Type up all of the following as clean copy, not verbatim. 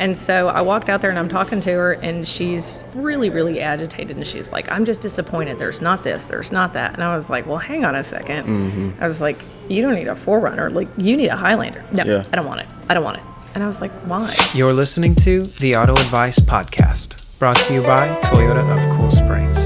And so I walked out there and I'm talking to her, and she's really, really agitated. And she's like, I'm just disappointed. There's not this, there's not that. And I was like, well, hang on a second. Mm-hmm. I was like, you don't need a 4Runner. Like, you need a Highlander. No, I don't want it. I don't want it. And I was like, why? You're listening to the Auto Advice Podcast, brought to you by Toyota of Cool Springs.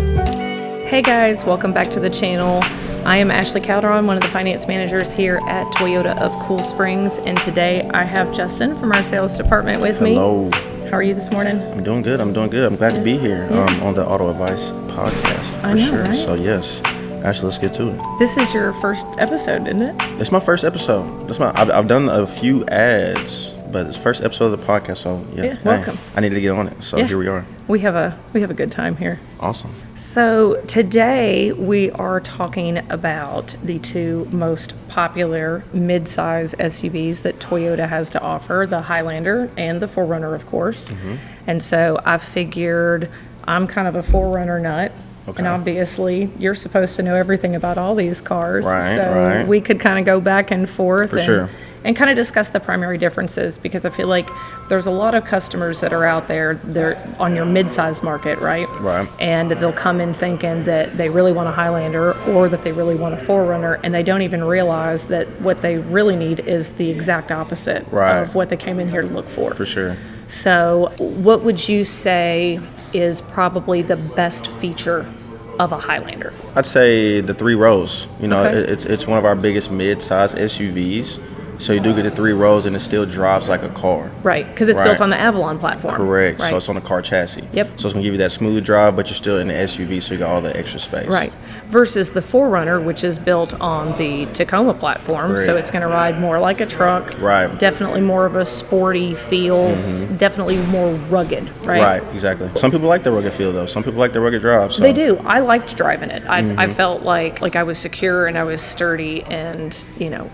Hey guys, welcome back to the channel. I am Ashley Calderon, one of the finance managers here at Toyota of Cool Springs, and today I have Justin from our sales department with me. Hello. How are you this morning? I'm doing good. I'm glad to be here on the Auto Advice Podcast for sure. Right? So yes, Ashley, let's get to it. This is your first episode, isn't it? It's my first episode. I've done a few ads, but it's the first episode of the podcast. So yeah, welcome. I needed to get on it. So here we are. We have a good time here. Awesome. So today we are talking about the two most popular mid-size SUVs that Toyota has to offer, the Highlander and the 4Runner, of course. Mm-hmm. And so I figured I'm kind of a 4Runner nut. Okay. And obviously you're supposed to know everything about all these cars. Right. We could kind of go back and forth. For sure. And kind of discuss the primary differences, because I feel like there's a lot of customers that are out there, they're on your mid-size market, right? Right. And they'll come in thinking that they really want a Highlander or that they really want a 4Runner, and they don't even realize that what they really need is the exact opposite of what they came in here to look for. For sure. So what would you say is probably the best feature of a Highlander? I'd say the 3 rows. It's one of our biggest mid-size SUVs. So you do get the 3 rows, and it still drives like a car. Right, because it's built on the Avalon platform. Correct. Right. So it's on a car chassis. Yep. So it's going to give you that smooth drive, but you're still in the SUV, so you got all the extra space. Right. Versus the 4Runner, which is built on the Tacoma platform. Correct. So it's going to ride more like a truck. Right. Definitely more of a sporty feel. Mm-hmm. Definitely more rugged, right? Right, exactly. Some people like the rugged feel, though. Some people like the rugged drive. So. They do. I liked driving it. I felt like I was secure and I was sturdy, and,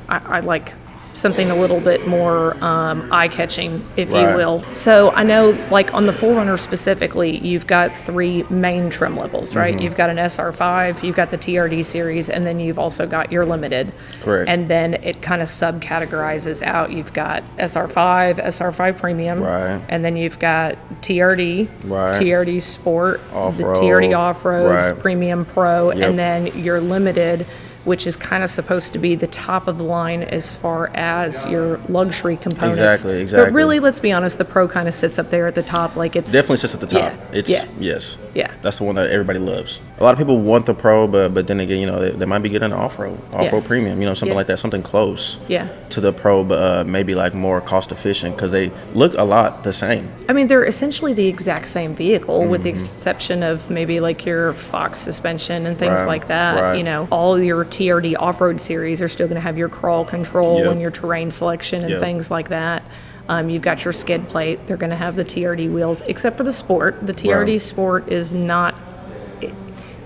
I like something a little bit more eye-catching, if you will. So I know, like on the 4Runner specifically, you've got 3 main trim levels, right? Mm-hmm. You've got an SR5, you've got the TRD series, and then you've also got your Limited. Correct. And then it kind of subcategorizes out. You've got SR5 Premium, right, and then you've got TRD, right, TRD Sport, Off-road, the TRD Off-Road, right, Premium Pro, yep, and then your Limited, which is kind of supposed to be the top of the line as far as your luxury components. Exactly. But really, let's be honest, the Pro kind of sits up there at the top. Like it's definitely sits at the top. Yes. Yeah. That's the one that everybody loves. A lot of people want the Pro, but then again, they might be getting an off-road premium, something like that, something close to the Pro, but maybe like more cost efficient, because they look a lot the same. I mean, they're essentially the exact same vehicle, with the exception of maybe like your Fox suspension and things like that. Right. All your TRD off-road series are still going to have your crawl control and your terrain selection and things like that. You've got your skid plate. They're going to have the TRD wheels, except for the Sport. The TRD Sport is not,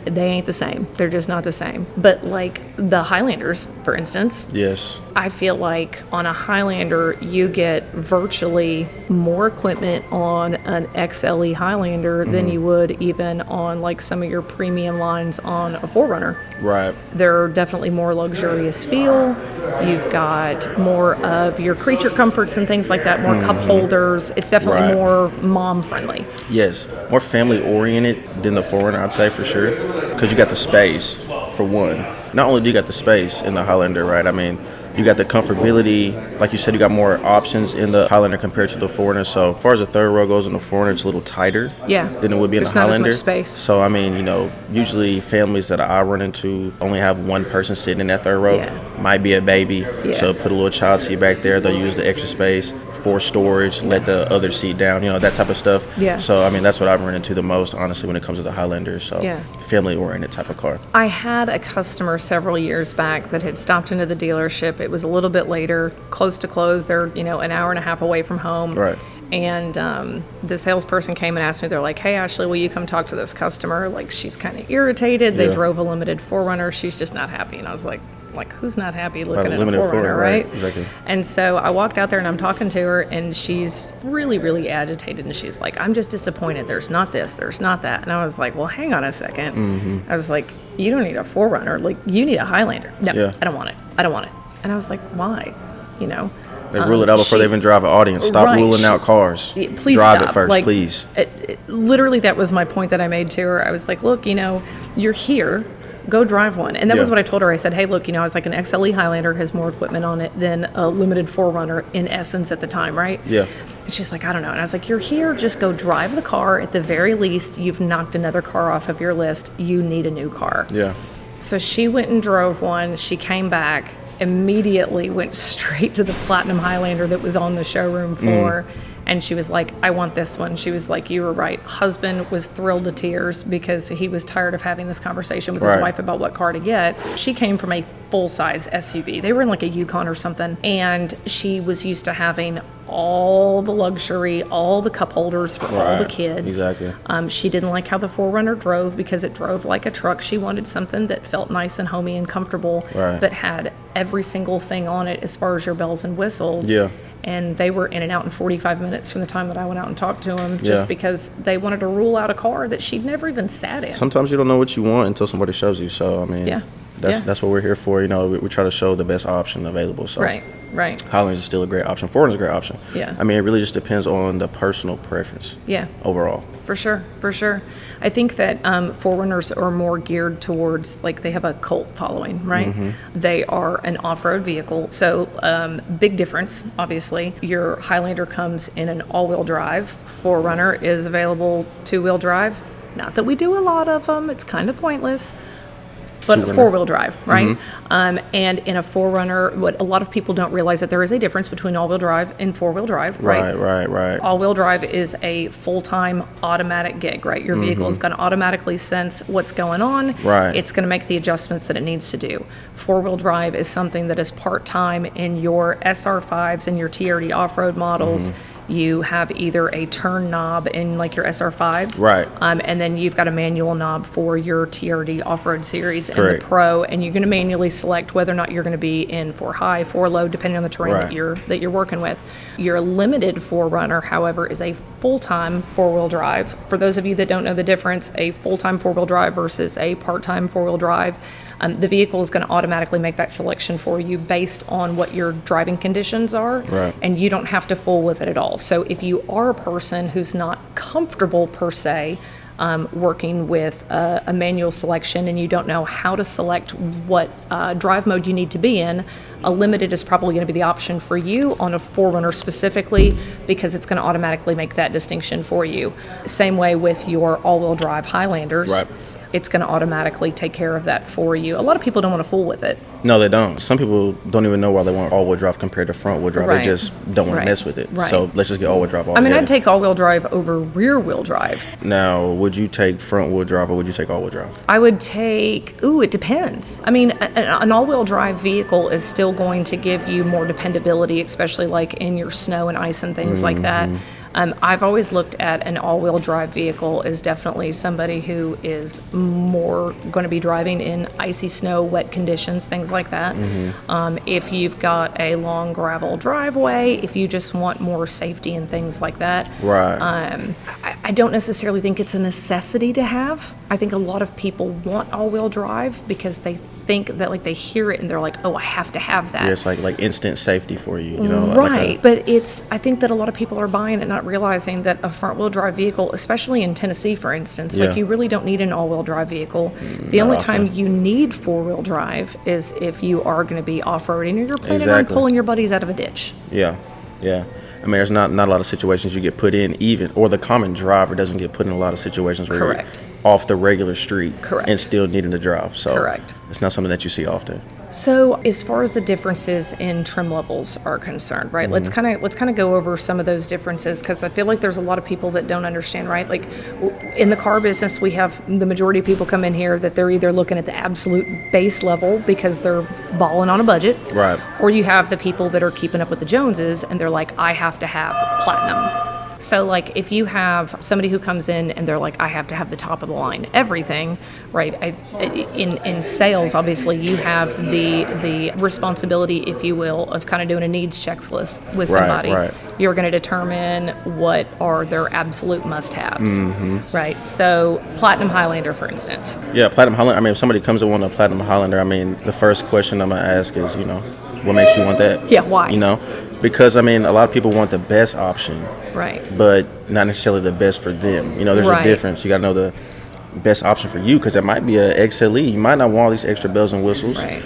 they ain't the same. They're just not the same. But like the Highlanders, for instance. Yes. I feel like on a Highlander, you get virtually more equipment on an XLE Highlander than you would even on like some of your premium lines on a 4Runner. Right. They're definitely more luxurious feel. You've got more of your creature comforts and things like that, more cup holders. It's definitely more mom friendly. Yes, more family oriented than the 4Runner, I'd say, for sure, because you got the space for one. Not only do you got the space in the Highlander, right? I mean, you got the comfortability. Like you said, you got more options in the Highlander compared to the 4Runner. So as far as the third row goes in the 4Runner, it's a little tighter than it would be in the Highlander. There's not as much space. So, I mean, usually families that I run into only have one person sitting in that third row. Might be a baby. So put a little child seat back there. They'll use the extra space for storage, let the other seat down, that type of stuff. So, I mean, that's what I've run into the most, honestly, when it comes to the Highlander. So family-oriented type of car. I had a customer several years back that had stopped into the dealership. It was a little bit later, close to close. They're, an hour and a half away from home. Right. And the salesperson came and asked me, they're like, hey, Ashley, will you come talk to this customer? Like, she's kind of irritated. They drove a Limited 4Runner. She's just not happy. And I was like, who's not happy looking at a 4Runner, right? Exactly. And so I walked out there and I'm talking to her, and she's really, really agitated. And she's like, I'm just disappointed. There's not this, there's not that. And I was like, well, hang on a second. Mm-hmm. I was like, you don't need a 4Runner. Like, you need a Highlander. No, I don't want it. I don't want it. And I was like, why? They rule it out before they even drive an audience. Stop ruling out cars. Please drive stop. it first, please. Literally, that was my point that I made to her. I was like, look, you're here. Go drive one. And that was what I told her. I said, hey, look, I was like, an XLE Highlander has more equipment on it than a limited 4Runner in essence at the time, right? Yeah. And she's like, I don't know. And I was like, you're here. Just go drive the car. At the very least, you've knocked another car off of your list. You need a new car. Yeah. So she went and drove one. She came back, immediately went straight to the Platinum Highlander that was on the showroom floor. And she was like, I want this one. She was like, you were right. Husband was thrilled to tears because he was tired of having this conversation with his wife about what car to get. She came from a full-size SUV. They were in like a Yukon or something. And she was used to having all the luxury, all the cup holders for all the kids. Exactly. She didn't like how the 4Runner drove because it drove like a truck. She wanted something that felt nice and homey and comfortable, but had every single thing on it as far as your bells and whistles. Yeah. And they were in and out in 45 minutes from the time that I went out and talked to them, just because they wanted to rule out a car that she'd never even sat in. Sometimes you don't know what you want until somebody shows you. So, I mean, that's what we're here for. We try to show the best option available. So. Right. Highlander is still a great option. 4Runner is a great option. Yeah. I mean, it really just depends on the personal preference. Yeah. Overall. For sure. I think that 4Runners are more geared towards, like, they have a cult following, right? Mm-hmm. They are an off-road vehicle. So, big difference, obviously. Your Highlander comes in an all-wheel drive. 4Runner is available two-wheel drive. Not that we do a lot of them. It's kind of pointless. But four-wheel drive, right? Mm-hmm. And in a 4Runner, what a lot of people don't realize that there is a difference between all-wheel drive and four-wheel drive, right? Right. All-wheel drive is a full-time automatic gig, right? Your vehicle is going to automatically sense what's going on. Right. It's going to make the adjustments that it needs to do. Four-wheel drive is something that is part-time in your SR5s and your TRD off-road models. Mm-hmm. You have either a turn knob in like your SR5s, right? And then you've got a manual knob for your TRD off-road series and the Pro, and you're going to manually select whether or not you're going to be in for high, for low, depending on the terrain that you're working with. Your limited 4Runner, however, is a full-time four-wheel drive. For those of you that don't know the difference, a full-time four-wheel drive versus a part-time four-wheel drive. The vehicle is going to automatically make that selection for you based on what your driving conditions are, and you don't have to fool with it at all. So if you are a person who's not comfortable per se working with a manual selection and you don't know how to select what drive mode you need to be in, a limited is probably going to be the option for you on a 4Runner specifically because it's going to automatically make that distinction for you. Same way with your all-wheel drive Highlanders. Right. It's going to automatically take care of that for you. A lot of people don't want to fool with it. No, they don't. Some people don't even know why they want all-wheel drive compared to front-wheel drive. They just don't want to mess with it. So let's just get all-wheel drive all I mean, I'd take all-wheel drive over rear-wheel drive. Now, would you take front-wheel drive or would you take all-wheel drive? I would take, it depends. I mean, an all-wheel drive vehicle is still going to give you more dependability, especially like in your snow and ice and things like that. I've always looked at an all-wheel drive vehicle as definitely somebody who is more going to be driving in icy snow, wet conditions, things like that. If you've got a long gravel driveway, if you just want more safety and things like that. I don't necessarily think it's a necessity to have. I think a lot of people want all-wheel drive because they think that, like, they hear it and they're like, oh, I have to have that. Yeah, it's like instant safety for you, you know? Right, but I think that a lot of people are buying it not realizing that a front-wheel drive vehicle, especially in Tennessee, for instance, like, you really don't need an all-wheel drive vehicle. The only time you need four-wheel drive is if you are going to be off-roading or you're planning on pulling your buddies out of a ditch. Yeah. I mean, there's not a lot of situations you get put in even, or the common driver doesn't get put in a lot of situations where you're off the regular street and still needing to drive. So it's not something that you see often. So as far as the differences in trim levels are concerned, right? Let's kind of go over some of those differences because I feel like there's a lot of people that don't understand, right? Like in the car business, we have the majority of people come in here that they're either looking at the absolute base level because they're balling on a budget, right? Or you have the people that are keeping up with the Joneses and they're like, I have to have platinum. So, like, if you have somebody who comes in and they're like, I have to have the top of the line, everything, right? In sales, obviously, you have the responsibility, if you will, of kind of doing a needs checklist with somebody. You're going to determine what are their absolute must-haves, right? So, Platinum Highlander, for instance. Yeah, Platinum Highlander. I mean, if somebody comes to want a Platinum Highlander, I mean, the first question I'm going to ask is, what makes you want that? Yeah, why? Because, I mean, a lot of people want the best option. Right. But not necessarily the best for them. You know, there's a difference. You got to know the best option for you, because it might be a XLE. You might not want all these extra bells and whistles. Right.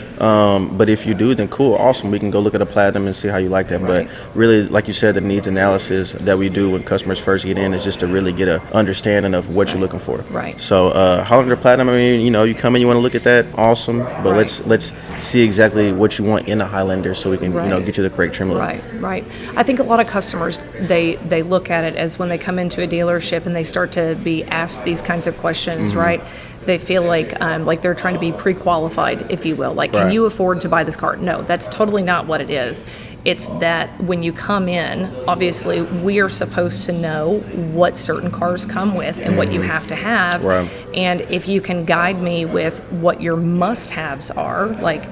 But if you do, then cool, awesome. We can go look at a Platinum and see how you like that. Right. But really, like you said, the needs analysis that we do when customers first get in is just to really get a understanding of what you're looking for. Right. So Highlander Platinum, I mean, you know, you come in, you want to look at that, awesome. But let's see exactly what you want in a Highlander so we can, you know, get you the correct trim level. Right. I think a lot of customers, they look at it as when they come into a dealership and they start to be asked these kinds of questions, right? They feel like they're trying to be pre-qualified, if you will. Like, can you afford to buy this car? No, that's totally not what it is. It's that when you come in, obviously, we are supposed to know what certain cars come with and what you have to have. Right. And if you can guide me with what your must-haves are, like,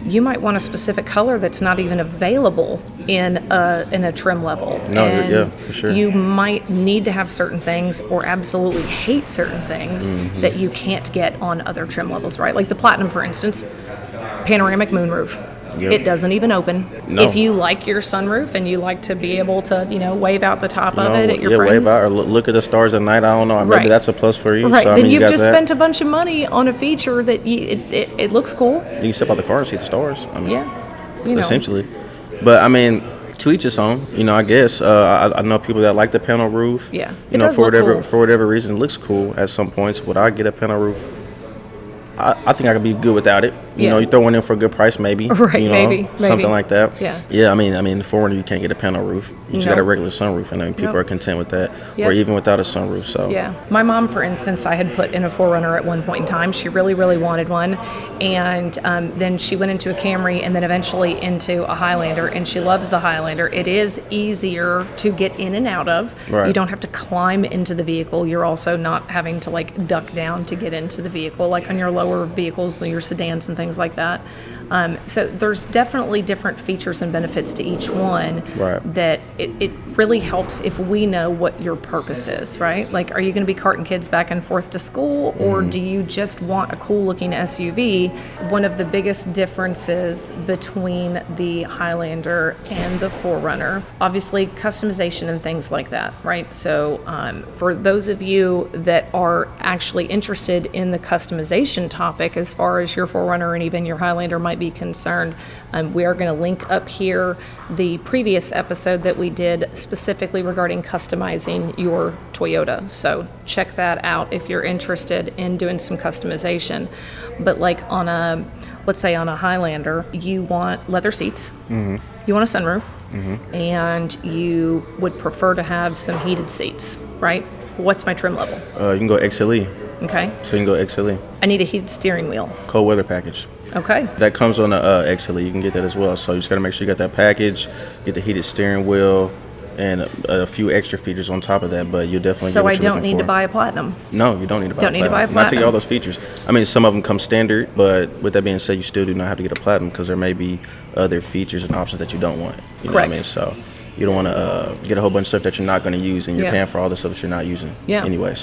you might want a specific color that's not even available in a trim level. Yeah, for sure. You might need to have certain things or absolutely hate certain things that you can't get on other trim levels, right? Like the Platinum, for instance, panoramic moonroof. Yep. It doesn't even open. No. If you like your sunroof and you like to be able to, you know, wave out the top of it at your friends. Wave out or look at the stars at night. I don't know. Maybe that's a plus for you. Right. So, I then mean, you've just spent a bunch of money on a feature that it looks cool. You can step out the car and see the stars. I mean, you know. essentially. But I mean, to each his own. You know, I guess I know people that like the panel roof. Yeah. You know, for whatever reason, it looks cool at some points. Would I get a panel roof? I think I could be good without it. You know, you throw one in for a good price, maybe. Right, you know, maybe. Something like that. Yeah. Yeah, I mean, the 4Runner, you can't get a panel roof. You just got a regular sunroof, and I mean, people are content with that, or even without a sunroof. So. Yeah. My mom, for instance, I had put in a 4Runner at one point in time. She really, really wanted one, and then she went into a Camry, and then eventually into a Highlander, and she loves the Highlander. It is easier to get in and out of. Right. You don't have to climb into the vehicle. You're also not having to like duck down to get into the vehicle, like on your lower vehicles, your sedans and things like that. So there's definitely different features and benefits to each one. Right. That it really helps if we know what your purpose is, right? Like, are you going to be carting kids back and forth to school, or do you just want a cool looking SUV? One of the biggest differences between the Highlander and the 4Runner, obviously customization and things like that, right? So for those of you that are actually interested in the customization topic, as far as your 4Runner and even your Highlander might be concerned, we are going to link up here the previous episode that we did specifically regarding customizing your Toyota. So check that out if you're interested in doing some customization. But like let's say on a Highlander, you want leather seats, you want a sunroof, and you would prefer to have some heated seats, right? What's my trim level? You can go XLE. Okay. So you can go XLE. I need a heated steering wheel. Cold weather package. Okay. That comes on the XLE. You can get that as well. So you just got to make sure you got that package, get the heated steering wheel, and a few extra features on top of that. But you'll definitely get what So I you're don't need to buy a Platinum. No, you don't need to buy Don't need to buy a Not to Platinum. get all those features. I mean, some of them come standard, but with that being said, you still do not have to get a Platinum because there may be other features and options that you don't want. You know what I mean? So you don't want to get a whole bunch of stuff that you're not going to use, and you're paying for all the stuff that you're not using anyway.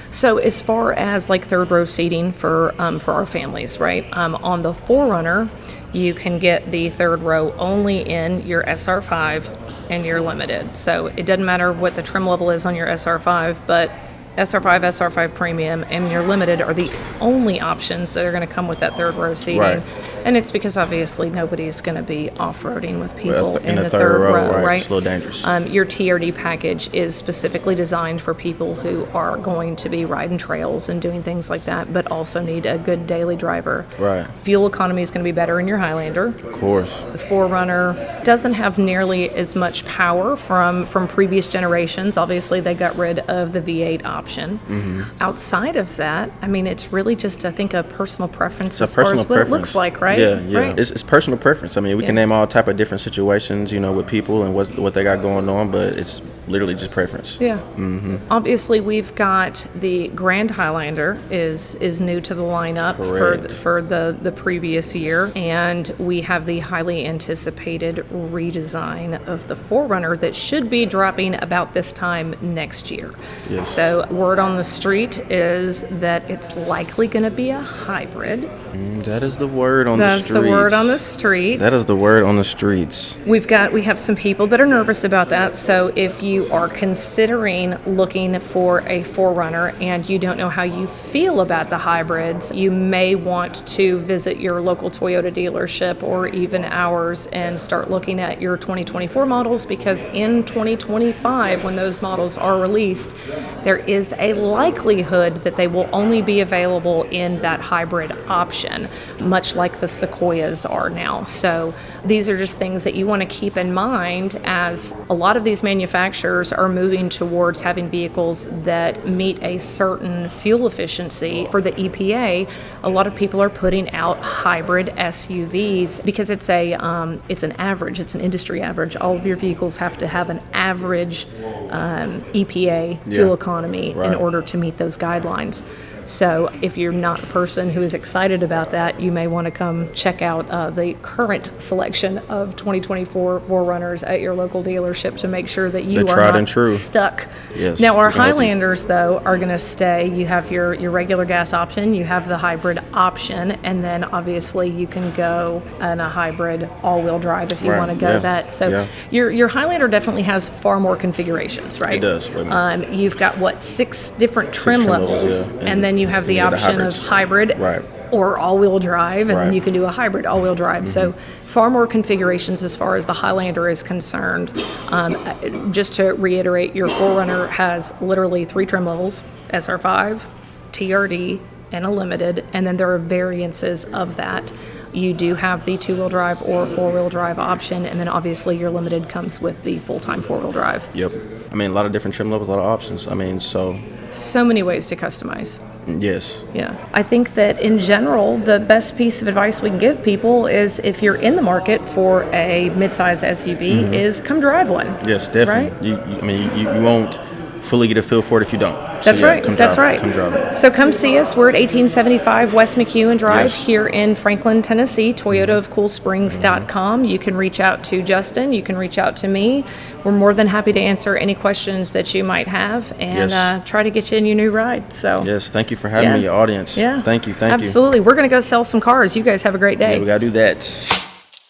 So as far as like third row seating for our families, right? On the 4Runner, you can get the third row only in your SR5 and your Limited. So it doesn't matter what the trim level is on your SR5, but SR5, SR5 Premium, and your Limited are the only options that are going to come with that third row seating. Right. And it's because obviously nobody's going to be off-roading with people in the third row, right? It's a little dangerous. Your TRD package is specifically designed for people who are going to be riding trails and doing things like that, but also need a good daily driver. Right. Fuel economy is going to be better in your Highlander. Of course. The 4Runner doesn't have nearly as much power from previous generations. Obviously, they got rid of the V8 option. Outside of that, I mean, it's really just, I think, a personal preference as far as what it looks like, right? Yeah. Right? It's personal preference. I mean, we can name all type of different situations, you know, with people and what they got going on, but it's literally just preference. Yeah. Obviously, we've got the Grand Highlander is new to the lineup for the previous year, and we have the highly anticipated redesign of the 4Runner that should be dropping about this time next year. Yes. So word on the street is that it's likely going to be a hybrid. That is the word on on the streets. That's the word on the streets. That is the word on the streets. We have some people that are nervous about that. So if you are considering looking for a 4Runner and you don't know how you feel about the hybrids, you may want to visit your local Toyota dealership or even ours and start looking at your 2024 models, because in 2025, when those models are released, there is a likelihood that they will only be available in that hybrid option, much like the Sequoias are now. So these are just things that you want to keep in mind, as a lot of these manufacturers are moving towards having vehicles that meet a certain fuel efficiency. For the EPA, a lot of people are putting out hybrid SUVs because it's an average, it's an industry average. All of your vehicles have to have an average EPA fuel economy in order to meet those guidelines. So if you're not a person who is excited about that, you may want to come check out the current selection of 2024 4Runners at your local dealership to make sure that you are not stuck. Yes, now, our Highlanders, though, are going to stay. You have your regular gas option, you have the hybrid option, and then obviously you can go in a hybrid all-wheel drive if you want to go that. So your Highlander definitely has far more configurations, right? It does. You've got, 6 different trim levels, and then you have the option of hybrid or all-wheel drive, and then you can do a hybrid all-wheel drive. So far more configurations as far as the Highlander is concerned. Just to reiterate, your 4Runner has literally 3 trim levels: SR5, TRD, and a limited, and then there are variances of that. You do have the 2-wheel drive or 4-wheel drive option, and then obviously your limited comes with the full-time 4-wheel drive. Yep. I mean, a lot of different trim levels, a lot of options. I mean, so many ways to customize. Yes. Yeah. I think that in general, the best piece of advice we can give people is, if you're in the market for a midsize SUV, is come drive one. Yes, definitely. Right? You won't fully get a feel for it if you don't. That's right. Come drive it. So come see us. We're at 1875 West McEwen Drive here in Franklin, Tennessee. ToyotaofCoolSprings.com. You can reach out to Justin. You can reach out to me. We're more than happy to answer any questions that you might have and try to get you in your new ride. So yes, thank you for having me, your audience. Yeah, thank you. Absolutely. We're going to go sell some cars. You guys have a great day. Yeah, we got to do that.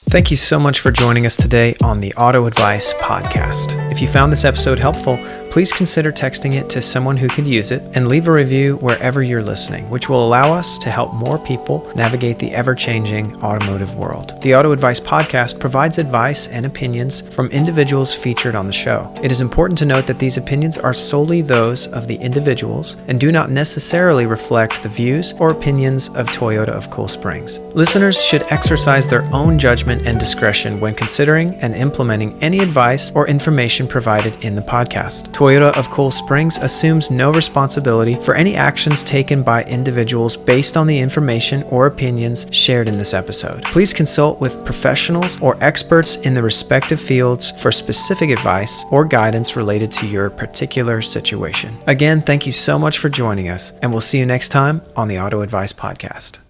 Thank you so much for joining us today on the Auto Advice Podcast. If you found this episode helpful, please consider texting it to someone who could use it, and leave a review wherever you're listening, which will allow us to help more people navigate the ever-changing automotive world. The Auto Advice Podcast provides advice and opinions from individuals featured on the show. It is important to note that these opinions are solely those of the individuals and do not necessarily reflect the views or opinions of Toyota of Cool Springs. Listeners should exercise their own judgment and discretion when considering and implementing any advice or information provided in the podcast. Toyota of Cool Springs assumes no responsibility for any actions taken by individuals based on the information or opinions shared in this episode. Please consult with professionals or experts in the respective fields for specific advice or guidance related to your particular situation. Again, thank you so much for joining us, and we'll see you next time on the Auto Advice Podcast.